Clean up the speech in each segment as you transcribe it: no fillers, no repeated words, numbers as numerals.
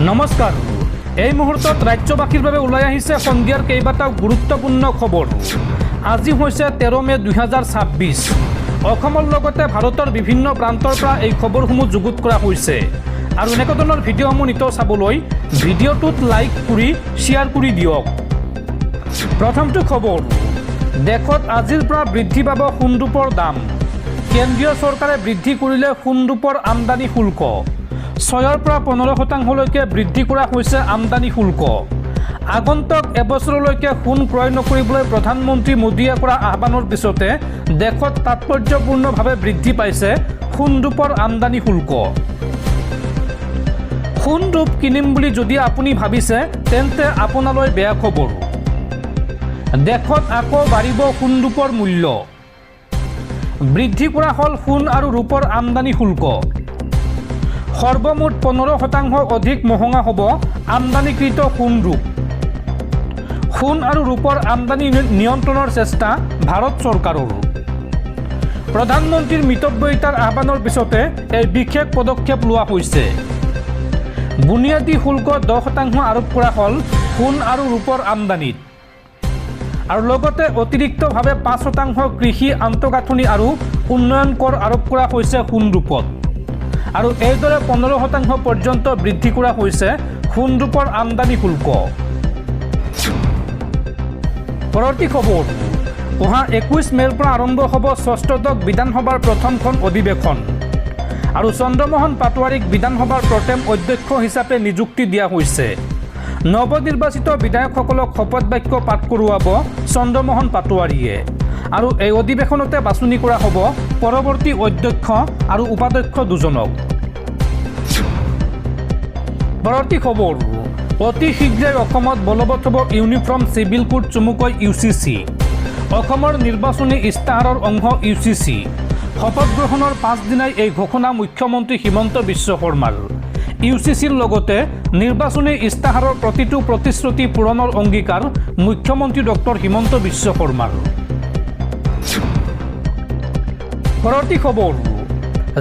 নমস্কাৰ। এই মুহূৰ্তত ৰাজ্যবাসীৰ বাবে ওলাই আহিছে সন্ধিয়াৰ কেইবাটাও গুৰুত্বপূৰ্ণ খবৰ। আজি হৈছে 13 মে 2026। অসমৰ লগতে ভাৰতৰ বিভিন্ন প্ৰান্তৰ পৰা এই খবৰসমূহ যুগুত কৰা হৈছে আৰু এনেকুৱা ধৰণৰ ভিডিঅ'সমূহ নিতৌ চাবলৈ ভিডিঅ'টোত লাইক কৰি শ্বেয়াৰ কৰি দিয়ক। প্ৰথমটো খবৰ, দেশত আজিৰ পৰা বৃদ্ধি পাব সোণৰূপৰ দাম। কেন্দ্ৰীয় চৰকাৰে বৃদ্ধি কৰিলে সোণৰূপৰ আমদানি শুল্ক। 6ৰ পৰা 15% বৃদ্ধি কৰা হৈছে আমদানি শুল্ক। আগন্তুক এবছৰলৈকে সোণ ক্ৰয় নকৰিবলৈ প্ৰধানমন্ত্ৰী মোদীয়ে কৰা আহ্বানৰ পিছতে দেশত তাৎপৰ্যপূৰ্ণভাৱে বৃদ্ধি পাইছে সোণৰূপৰ আমদানি শুল্ক। সোণৰূপ কিনিম বুলি যদি আপুনি ভাবিছে তেন্তে আপোনালৈ বেয়া খবৰ। দেশত আকৌ বাঢ়িব সোণৰূপৰ মূল্য। বৃদ্ধি কৰা হ'ল সোণ আৰু ৰূপৰ আমদানি শুল্ক। সৰ্বমুঠ 15% অধিক মহঙা হ'ব আমদানিকৃত সোণৰূপ। সোণ আৰু ৰূপৰ আমদানি নিয়ন্ত্ৰণৰ চেষ্টা ভাৰত চৰকাৰৰ। প্ৰধানমন্ত্ৰীৰ মিতব্যয়িতাৰ আহ্বানৰ পিছতে এই বিশেষ পদক্ষেপ লোৱা হৈছে। বুনিয়াদী শুল্ক 10% আৰোপ কৰা হ'ল সোণ আৰু ৰূপৰ আমদানিত আৰু লগতে অতিৰিক্তভাৱে 5% কৃষি আন্তঃগাঁথনি আৰু উন্নয়ন কৰ আৰোপ কৰা হৈছে সোণৰূপত আৰু এইদৰে 15% পৰ্যন্ত বৃদ্ধি কৰা হৈছে সোণৰূপৰ আমদানি শুল্ক। পৰৱৰ্তী খবৰ, অহা 21 মে'ৰ পৰা আৰম্ভ হ'ব ষষ্ঠদশ বিধানসভাৰ প্ৰথমখন অধিৱেশন আৰু চন্দ্ৰমোহন পাটোৱাৰীক বিধানসভাৰ প্ৰথম অধ্যক্ষ হিচাপে নিযুক্তি দিয়া হৈছে। নৱনিৰ্বাচিত বিধায়কসকলক শপত বাক্য পাঠ কৰোৱাব চন্দ্ৰমোহন পাটোৱাৰীয়ে আৰু এই অধিৱেশনতে বাছনি কৰা হ'ব পৰৱৰ্তী অধ্যক্ষ আৰু উপাধ্যক্ষ দুজনক। পৰৱৰ্তী খবৰ, অতি শীঘ্ৰেই অসমত বলবৎ হ'ব ইউনিফৰ্ম চিভিল কোড চমুকৈ UCC। অসমৰ নিৰ্বাচনী ইস্তাহাৰৰ অংশ UCC। শপত গ্ৰহণৰ পাছদিনাই এই ঘোষণা মুখ্যমন্ত্ৰী হিমন্ত বিশ্ব শৰ্মাৰ। UCCৰ লগতে নিৰ্বাচনী ইস্তাহাৰৰ প্ৰতিটো প্ৰতিশ্ৰুতি পূৰণৰ অংগীকাৰ মুখ্যমন্ত্ৰী ডক্টৰ হিমন্ত বিশ্ব শৰ্মাৰ। পৰৱৰ্তী খবৰ,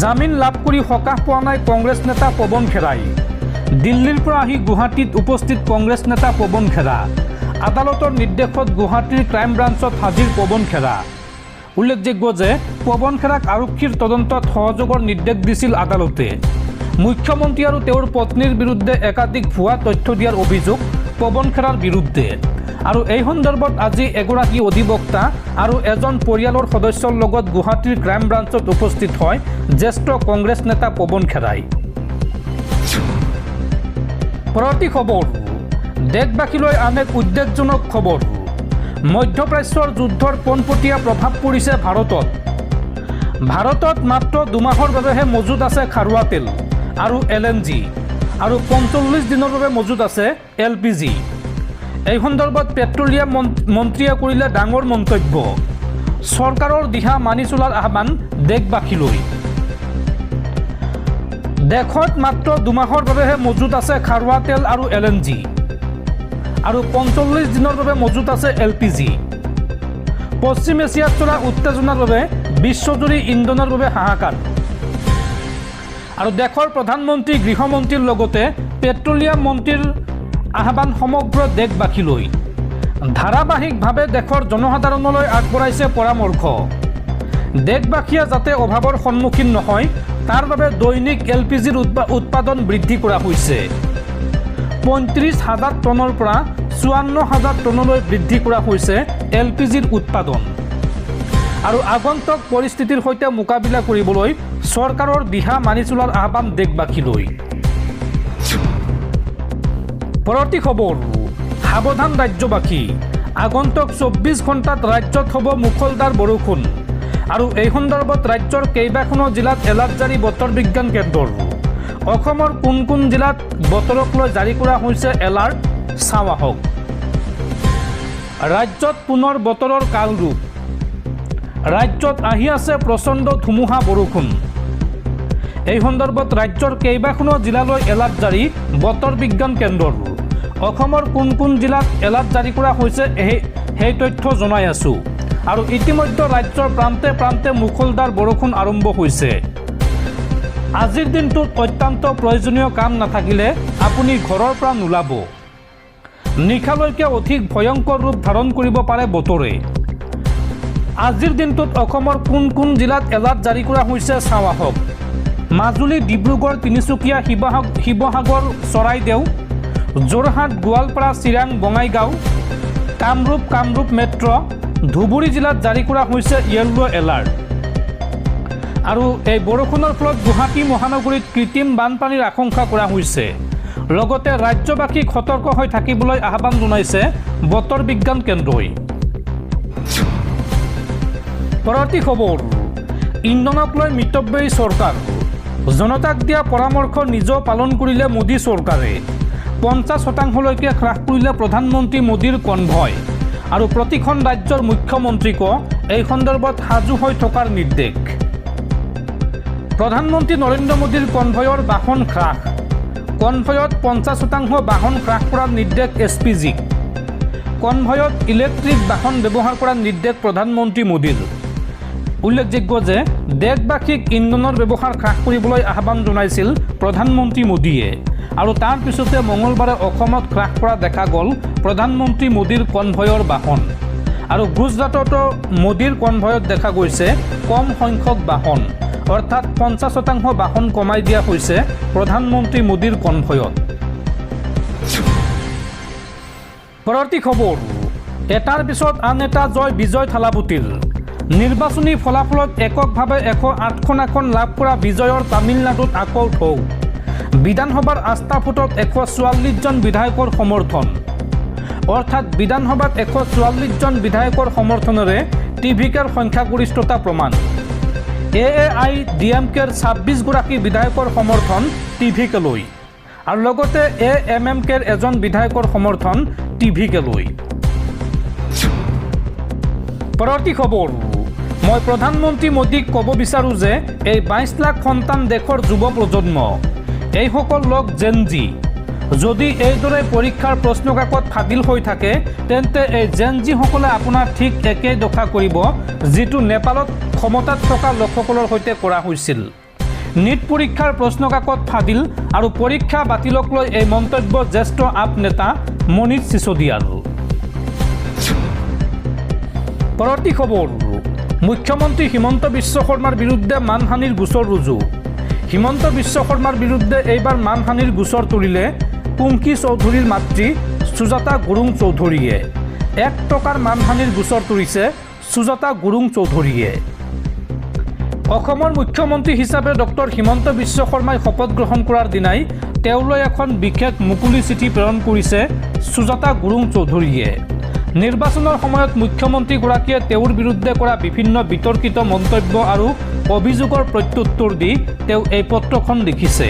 জামিন লাভ কৰি সকাহ পোৱা নাই কংগ্ৰেছ নেতা পৱন খেৰাই। দিল্লীৰ পৰা আহি গুৱাহাটীত উপস্থিত কংগ্ৰেছ নেতা পৱন খেৰা। আদালতৰ নিৰ্দেশত গুৱাহাটীৰ ক্ৰাইম ব্ৰাঞ্চত হাজিৰ পৱন খেৰা। উল্লেখযোগ্য যে পৱন খেৰাক আৰক্ষীৰ তদন্তত সহযোগৰ নিৰ্দেশ দিছিল আদালতে। মুখ্যমন্ত্ৰী আৰু তেওঁৰ পত্নীৰ বিৰুদ্ধে একাধিক ভুৱা তথ্য দিয়াৰ অভিযোগ পৱন খেৰাৰ বিৰুদ্ধে আৰু এই সন্দৰ্ভত আজি এগৰাকী অধিবক্তা আৰু এজন পৰিয়ালৰ সদস্যৰ লগত গুৱাহাটীৰ ক্ৰাইম ব্ৰাঞ্চত উপস্থিত হয় জ্যেষ্ঠ কংগ্ৰেছ নেতা পৱন খেৰাই। পৰৱৰ্তী খবৰ, দেশবাসীলৈ আন এক উদ্বেগজনক খবৰ। মধ্যপ্ৰাচ্যৰ যুদ্ধৰ পোনপটীয়া প্ৰভাৱ পৰিছে ভাৰতত। ভাৰতত মাত্ৰ 2 মাহৰ বাবেহে মজুত আছে খাৰুৱা তেল আৰু LNG আৰু 45 দিনৰ বাবে মজুত আছে LPG। এই সন্দৰ্ভত পেট্ৰলিয়াম মন্ত্ৰীয়ে কৰিলে ডাঙৰ মন্তব্য। চৰকাৰৰ দিহা মানি চলাৰ আহ্বান দেশবাসীলৈ। দেশত মাত্ৰ 2 মাহৰ বাবেহে মজুত আছে খাৰুৱা তেল আৰু LNG আৰু 45 দিনৰ বাবে মজুত আছে LPG। পশ্চিম এছিয়াত চলা উত্তেজনাৰ বাবে বিশ্বজুৰি ইন্ধনৰ বাবে হাহাকাৰ আৰু দেশৰ প্ৰধানমন্ত্ৰী গৃহমন্ত্ৰীৰ লগতে পেট্ৰলিয়াম মন্ত্ৰীৰ আহ্বান সমগ্ৰ দেশবাসীলৈ। ধাৰাবাহিকভাৱে দেশৰ জনসাধাৰণলৈ আগবঢ়াইছে পৰামৰ্শ। দেশবাসীয়ে যাতে অভাৱৰ সন্মুখীন নহয় তাৰ বাবে দৈনিক LPGৰ উৎপাদন বৃদ্ধি কৰা হৈছে। 35,000 টনৰ পৰা 54,000 টনলৈ বৃদ্ধি কৰা হৈছে LPGৰ উৎপাদন আৰু আগন্তুক পৰিস্থিতিৰ সৈতে মোকাবিলা কৰিবলৈ চৰকাৰৰ দিহা মানি চলাৰ আহ্বান দেশবাসীলৈ। পৰৱৰ্তী খবৰ, সাৱধান ৰাজ্যবাসী। আগন্তুক 24 ঘণ্টাত ৰাজ্যত হ'ব মুষলধাৰ বৰষুণ আৰু এই সন্দৰ্ভত ৰাজ্যৰ কেইবাখনো জিলাত এলাৰ্ট জাৰি বতৰ বিজ্ঞান কেন্দ্ৰৰ। অসমৰ কোন কোন জিলাত বতৰক লৈ জাৰি কৰা হৈছে এলাৰ্ট চাওঁ আহক। ৰাজ্যত পুনৰ বতৰৰ কালৰূপ। ৰাজ্যত আহি আছে প্ৰচণ্ড ধুমুহা বৰষুণ। এই সন্দৰ্ভত ৰাজ্যৰ কেইবাখনো জিলালৈ এলাৰ্ট জাৰি বতৰ বিজ্ঞান কেন্দ্ৰৰ। অসমৰ কোন কোন জিলাত এলাৰ্ট জাৰি কৰা হৈছে সেই তথ্য জনাই আছোঁ আৰু ইতিমধ্যে ৰাজ্যৰ প্ৰান্তে প্ৰান্তে মুষলধাৰ বৰষুণ আৰম্ভ হৈছে। আজিৰ দিনটোত অত্যন্ত প্ৰয়োজনীয় কাম নাথাকিলে আপুনি ঘৰৰ পৰা নোলাব। নিশালৈকে অধিক ভয়ংকৰ ৰূপ ধাৰণ কৰিব পাৰে বতৰে। আজিৰ দিনটোত অসমৰ কোন কোন জিলাত এলাৰ্ট জাৰি কৰা হৈছে চাওঁ আহক। মাজুলী, ডিব্ৰুগড়, তিনিচুকীয়া, শিৱসাগৰ, চৰাইদেউ, যোৰহাট, গোৱালপাৰা, চিৰাং, বঙাইগাঁও, কামৰূপ মেট্ৰ, ধুবুৰী জিলাত জাৰি কৰা হৈছে য়েল্ল' এলাৰ্ট। আৰু এই বৰষুণৰ ফলত গুৱাহাটী মহানগৰীত কৃত্ৰিম বানপানীৰ আশংকা কৰা হৈছে। লগতে ৰাজ্যবাসীক সতৰ্ক হৈ থাকিবলৈ আহ্বান জনাইছে বতৰ বিজ্ঞান কেন্দ্ৰই। পৰৱৰ্তী খবৰ, ইন্ধনক লৈ মিতব্যয়ী চৰকাৰ। জনতাক দিয়া পৰামৰ্শ নিজেও পালন কৰিলে মোদী চৰকাৰে। 50% হ্ৰাস কৰিলে প্ৰধানমন্ত্ৰী মোদীৰ কনভয়। আৰু প্ৰতিখন ৰাজ্যৰ মুখ্যমন্ত্ৰীকো এই সন্দৰ্ভত সাজু হৈ থকাৰ নিৰ্দেশ। প্ৰধানমন্ত্ৰী নৰেন্দ্ৰ মোদীৰ কনভয়ৰ বাহন হ্ৰাস। কনভয়ত 50% বাহন হ্ৰাস কৰাৰ নিৰ্দেশ SPGক। কনভয়ত ইলেক্ট্ৰিক বাহন ব্যৱহাৰ কৰাৰ নিৰ্দেশ প্ৰধানমন্ত্ৰী মোদীৰ। উল্লেখযোগ্য যে দেশবাসীক ইন্ধনৰ ব্যৱহাৰ হ্ৰাস কৰিবলৈ আহ্বান জনাইছিল প্ৰধানমন্ত্ৰী মোদীয়ে। আৰু তাৰ পিছতে মঙলবাৰে অসমত হ্ৰাস কৰা দেখা গ'ল প্ৰধানমন্ত্ৰী মোদীৰ কনভয়ৰ বাহন। আৰু গুজৰাটতো মোদীৰ কনভয়ত দেখা গৈছে কম সংখ্যক বাহন, অৰ্থাৎ 50% বাহন কমাই দিয়া হৈছে প্ৰধানমন্ত্ৰী মোদীৰ কনভয়ত। পৰৱৰ্তী খবৰ, এটাৰ পিছত আন এটা বিজয় থালাপতিৰ। নিৰ্বাচনী ফলাফলত এককভাৱে 108খন আসন লাভ কৰা বিজয়ৰ তামিলনাডুত আকৌ ঢৌ। বিধানসভাৰ আস্থা ভোটত 144 জন বিধায়কৰ সমৰ্থন। অৰ্থাৎ বিধানসভাত 144 জন বিধায়কৰ সমৰ্থনেৰে TVKৰ সংখ্যাগৰিষ্ঠতা প্ৰমাণ। AAIDMKৰ 26 গৰাকী বিধায়কৰ সমৰ্থন TVKলৈ। আৰু লগতে AMMKৰ এজন বিধায়কৰ সমৰ্থন TVKলৈ। পৰৱৰ্তী খবৰ, মই প্ৰধানমন্ত্ৰী মোদীক ক'ব বিচাৰোঁ যে এই 22 লাখ সন্তান দেশৰ যুৱ প্ৰজন্ম, এইসকল লোক জেনজি। যদি এইদৰে পৰীক্ষাৰ প্ৰশ্নকাকত ফাদিল হৈ থাকে তেন্তে এই জেনজিসকলে আপোনাৰ ঠিক একেই দশা কৰিব যিটো নেপালত ক্ষমতাত থকা লোকসকলৰ সৈতে কৰা হৈছিল। নীট পৰীক্ষাৰ প্ৰশ্নকাকত ফাদিল আৰু পৰীক্ষা বাতিলক লৈ এই মন্তব্য জ্যেষ্ঠ আপ নেতা মনীষ সিসোদিয়াৰ। পৰৱৰ্তী খবৰ, মুখ্যমন্ত্ৰী হিমন্ত বিশ্ব শৰ্মাৰ বিৰুদ্ধে মানহানিৰ গোচৰ ৰুজু। হিমন্ত বিশ্ব শৰ্মাৰ বিৰুদ্ধে এইবাৰ মানহানিৰ গোচৰ তুলিলে কুংকি চৌধুৰীৰ মাতৃ সুজাতা গুৰুং চৌধুৰীয়ে। 1 টকাৰ মানহানিৰ গোচৰ তুলিছে সুজাতা গুৰুং চৌধুৰীয়ে। অসমৰ মুখ্যমন্ত্ৰী হিচাপে ডক্টৰ হিমন্ত বিশ্ব শৰ্মাই শপত গ্ৰহণ কৰাৰ দিনাই তেওঁলৈ এখন বিশেষ মুকলি চিঠি প্ৰেৰণ কৰিছে সুজাতা গুৰুং চৌধুৰীয়ে। নিৰ্বাচনৰ সময়ত মুখ্যমন্ত্ৰীগৰাকীয়ে তেওঁৰ বিৰুদ্ধে কৰা বিভিন্ন বিতৰ্কিত মন্তব্য আৰু অভিযোগৰ প্ৰত্যুত্তৰ দি তেওঁ এই পত্ৰখন লিখিছে।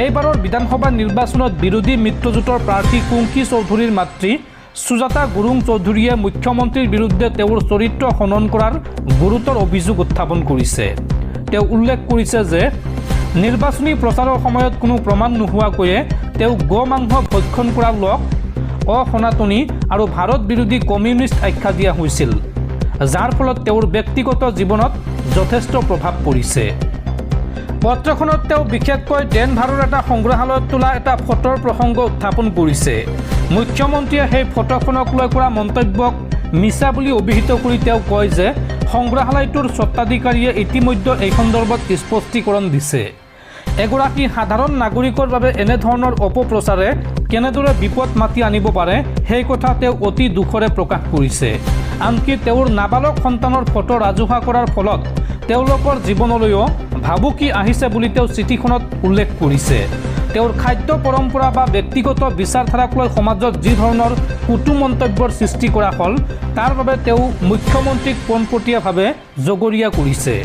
এইবাৰৰ বিধানসভা নিৰ্বাচনত বিৰোধী মিত্ৰজোঁটৰ প্ৰাৰ্থী কুংকি চৌধুৰীৰ মাতৃ সুজাতা গুৰুং চৌধুৰীয়ে মুখ্যমন্ত্ৰীৰ বিৰুদ্ধে তেওঁৰ চৰিত্ৰ হনন কৰাৰ গুৰুতৰ অভিযোগ উত্থাপন কৰিছে। তেওঁ উল্লেখ কৰিছে যে নিৰ্বাচনী প্ৰচাৰৰ সময়ত কোনো প্ৰমাণ নোহোৱাকৈয়ে তেওঁ গোমাংস ভক্ষণ কৰা লোক অসনাতনী আৰু ভাৰত বিৰোধী কমিউনিষ্ট আখ্যা দিয়া হৈছিল, যাৰ ফলত তেওঁৰ ব্যক্তিগত জীৱনত যথেষ্ট প্ৰভাৱ পৰিছে। পত্ৰখনত তেওঁ বিশেষকৈ ডেনভাৰৰ এটা সংগ্ৰহালয়ত তোলা এটা ফটোৰ প্ৰসংগ উত্থাপন কৰিছে। মুখ্যমন্ত্ৰীয়ে সেই ফটোখনক লৈ কৰা মন্তব্যক মিছা বুলি অভিহিত কৰি তেওঁ কয় যে সংগ্ৰহালয়টোৰ স্বত্বাধিকাৰীয়ে ইতিমধ্যে এই সন্দৰ্ভত স্পষ্টীকৰণ দিছে। এগৰাকী সাধাৰণ নাগৰিকৰ বাবে এনেধৰণৰ অপপ্ৰচাৰে কেনেদৰে বিপদ মাতি আনিব পাৰে সেই কথা তেওঁ অতি দুখৰে প্ৰকাশ কৰিছে। আনকি তেওঁৰ নাবালক সন্তানৰ ফটো ৰাজহুৱা কৰাৰ ফলত তেওঁলোকৰ জীৱনলৈও ভাবুকি আহিছে বুলি তেওঁ চিঠিখনত উল্লেখ কৰিছে। তেওঁৰ খাদ্য পৰম্পৰা বা ব্যক্তিগত বিচাৰধাৰাক লৈ সমাজত যি ধৰণৰ কুটু মন্তব্যৰ সৃষ্টি কৰা হ'ল তাৰ বাবে তেওঁ মুখ্যমন্ত্ৰীক পোনপটীয়াভাৱে জগৰীয়া কৰিছে।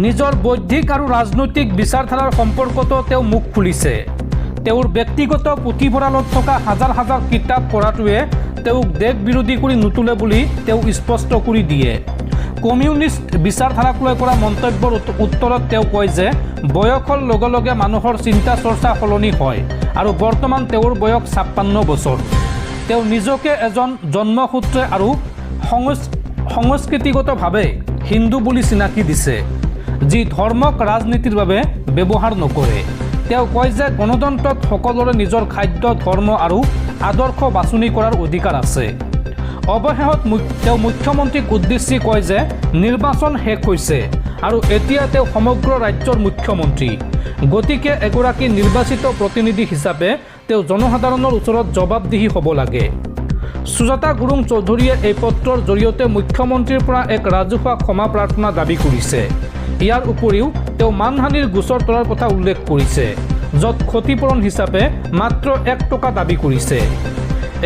নিজৰ বৌদ্ধিক আৰু ৰাজনৈতিক বিচাৰধাৰাৰ সম্পৰ্কতো তেওঁ মুখ খুলিছে। তেওঁৰ ব্যক্তিগত পুথিভঁৰালত থকা হাজাৰ হাজাৰ কিতাপ পঢ়াটোৱে তেওঁক দেশ বিৰোধী কৰি নুতুলে বুলি তেওঁ স্পষ্ট কৰি দিয়ে। কমিউনিষ্ট বিচাৰধাৰাক লৈ কৰা মন্তব্যৰ উত্তৰত তেওঁ কয় যে বয়সৰ লগে লগে মানুহৰ চিন্তা চৰ্চা সলনি হয় আৰু বৰ্তমান তেওঁৰ বয়স 56 বছৰ। তেওঁ নিজকে এজন জন্মসূত্ৰে আৰু সংস্কৃতিগতভাৱে হিন্দু বুলি চিনাকি দিছে। যি ধৰ্মক ৰাজনীতিৰ বাবে ব্যৱহাৰ নকৰে। তেওঁ কয় যে গণতন্ত্ৰত সকলোৰে নিজৰ খাদ্য, ধৰ্ম আৰু আদৰ্শ বাছনি কৰাৰ অধিকাৰ আছে। অৱশেষত তেওঁ মুখ্যমন্ত্ৰীক উদ্দেশ্যি কয় যে নিৰ্বাচন শেষ হৈছে আৰু এতিয়া তেওঁ সমগ্ৰ ৰাজ্যৰ মুখ্যমন্ত্ৰী। গতিকে এগৰাকী নিৰ্বাচিত প্ৰতিনিধি হিচাপে তেওঁ জনসাধাৰণৰ ওচৰত জবাবদিহি হ'ব লাগে। সুজাতা গুৰুং চৌধুৰীয়ে এই পত্ৰৰ জৰিয়তে মুখ্যমন্ত্ৰীৰ পৰা এক ৰাজহুৱা ক্ষমা প্ৰাৰ্থনা দাবী কৰিছে। ইয়াৰ উপৰিও তেওঁ মানহানিৰ গোচৰ তলাৰ কথা উল্লেখ কৰিছে, য'ত ক্ষতিপূৰণ হিচাপে মাত্ৰ 1 টকা দাবী কৰিছে।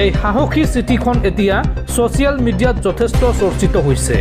এই সাহসী চিঠিখন এতিয়া ছ'চিয়েল মিডিয়াত যথেষ্ট চৰ্চিত হৈছে।